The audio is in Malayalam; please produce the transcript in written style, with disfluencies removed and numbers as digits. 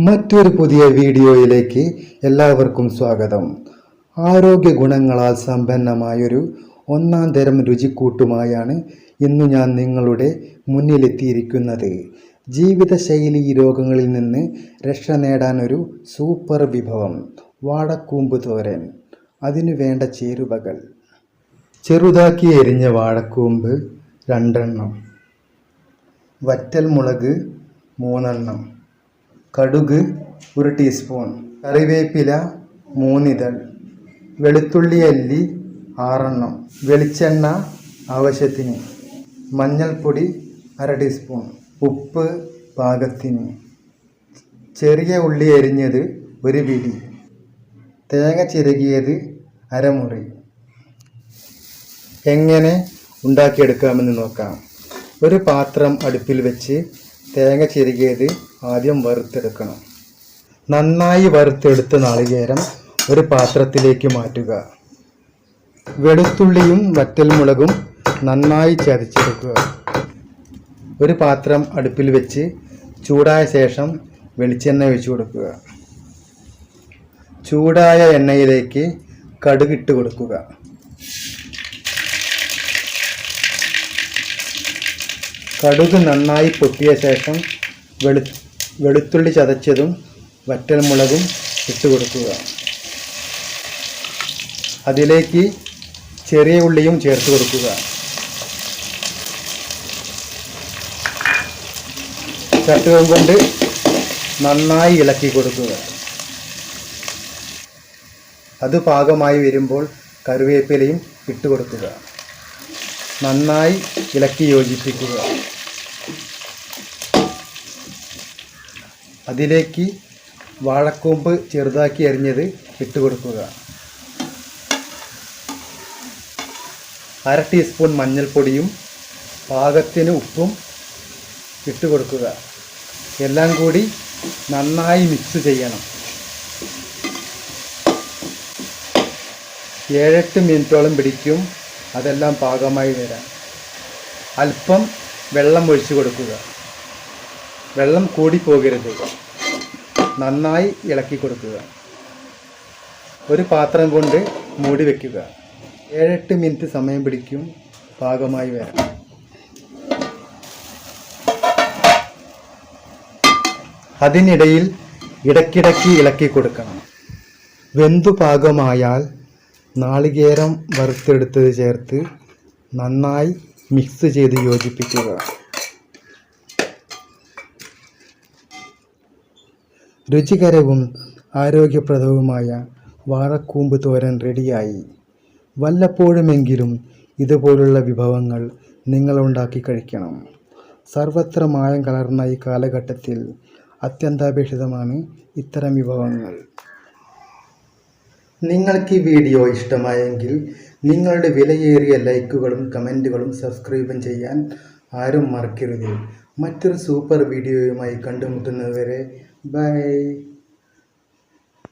മറ്റൊരു പുതിയ വീഡിയോയിലേക്ക് എല്ലാവർക്കും സ്വാഗതം. ആരോഗ്യ ഗുണങ്ങളാൽ സമ്പന്നമായൊരു ഒന്നാം തരം രുചിക്കൂട്ടുമായാണ് ഇന്ന് ഞാൻ നിങ്ങളുടെ മുന്നിലെത്തിയിരിക്കുന്നത്. ജീവിതശൈലി രോഗങ്ങളിൽ നിന്ന് രക്ഷ നേടാൻ ഒരു സൂപ്പർ വിഭവം, വാഴക്കൂമ്പ് തോരൻ. അതിനു വേണ്ട ചേരുവകൾ: ചെറുതാക്കി എരിഞ്ഞ വാഴക്കൂമ്പ് 2 എണ്ണം, വറ്റൽമുളക് 3 എണ്ണം, കടുക് 1 ടീസ്പൂൺ, കറിവേപ്പില 3 ഇതൾ, വെളുത്തുള്ളി അല്ലി 6 എണ്ണം, വെളിച്ചെണ്ണ ആവശ്യത്തിന്, മഞ്ഞൾപ്പൊടി 1/2 ടീസ്പൂൺ, ഉപ്പ് പാകത്തിന്, ചെറിയ ഉള്ളി അരിഞ്ഞത് 1 പിടി, തേങ്ങ ചിരകിയത് 1/2 മുറി. എങ്ങനെ ഉണ്ടാക്കിയെടുക്കാമെന്ന് നോക്കാം. ഒരു പാത്രം അടുപ്പിൽ വെച്ച് തേങ്ങ ചിരകിയത് ആദ്യം വറുത്തെടുക്കണം. നന്നായി വറുത്തെടുത്ത നാളികേരം ഒരു പാത്രത്തിലേക്ക് മാറ്റുക. വെളുത്തുള്ളിയും വറ്റൽമുളകും നന്നായി ചതച്ചെടുക്കുക. ഒരു പാത്രം അടുപ്പിൽ വെച്ച് ചൂടായ ശേഷം വെളിച്ചെണ്ണ ഒഴിച്ചു കൊടുക്കുക. ചൂടായ എണ്ണയിലേക്ക് കടുക് ഇട്ട് കൊടുക്കുക. കടുക് നന്നായി പൊട്ടിയ ശേഷം വെളുത്തുള്ളി ചതച്ചതും വറ്റൽമുളകും ഇട്ട് കൊടുക്കുക. അതിലേക്ക് ചെറിയ ഉള്ളിയും ചേർത്ത് കൊടുക്കുക. ചട്ടുകം കൊണ്ട് നന്നായി ഇളക്കി കൊടുക്കുക. അത് പാകമായി വരുമ്പോൾ കറിവേപ്പിലയും ഇട്ട് കൊടുക്കുക. നന്നായി ഇളക്കി യോജിപ്പിക്കുക. അതിലേക്ക് വാഴക്കൂമ്പ് ചെറുതാക്കി അരിഞ്ഞത് ഇട്ട് കൊടുക്കുക. 1/2 ടീസ്പൂൺ മഞ്ഞൾപ്പൊടിയും പാകത്തിന് ഉപ്പും ഇട്ട് കൊടുക്കുക. എല്ലാം കൂടി നന്നായി മിക്സ് ചെയ്യണം. 7-8 മിനിറ്റോളം പിടിക്കും അതെല്ലാം പാകമായി വരാൻ. അല്പം വെള്ളം ഒഴിച്ചു കൊടുക്കുക. വെള്ളം കൂടിപ്പോകരുത്. നന്നായി ഇളക്കി കൊടുക്കുക. ഒരു പാത്രം കൊണ്ട് മൂടി വയ്ക്കുക. 7-8 മിനിറ്റ് സമയം പിടിക്കും പാകമായി വരാൻ. അതിനിടയിൽ ഇടയ്ക്കിടയ്ക്ക് ഇളക്കി കൊടുക്കണം. വെന്തു പാകമായാൽ നാളികേരം വറുത്തെടുത്തത് ചേർത്ത് നന്നായി മിക്സ് ചെയ്ത് യോജിപ്പിക്കുക. രുചികരവും ആരോഗ്യപ്രദവുമായ വാഴക്കൂമ്പ് തോരൻ റെഡിയായി. വല്ലപ്പോഴുമെങ്കിലും ഇതുപോലുള്ള വിഭവങ്ങൾ നിങ്ങൾ ഉണ്ടാക്കി കഴിക്കണം. സർവത്ര മായം കലർന്ന ഈ കാലഘട്ടത്തിൽ അത്യന്താപേക്ഷിതമാണ് ഇത്തരം വിഭവങ്ങൾ. നിങ്ങൾക്ക് ഈ വീഡിയോ ഇഷ്ടമായെങ്കിൽ നിങ്ങളുടെ വിലയേറിയ ലൈക്കുകളും കമൻറ്റുകളും സബ്സ്ക്രൈബും ചെയ്യാൻ ആരും മറക്കരുത്. മറ്റൊരു സൂപ്പർ വീഡിയോയുമായി കണ്ടുമുട്ടുന്നതുവരെ ബൈ.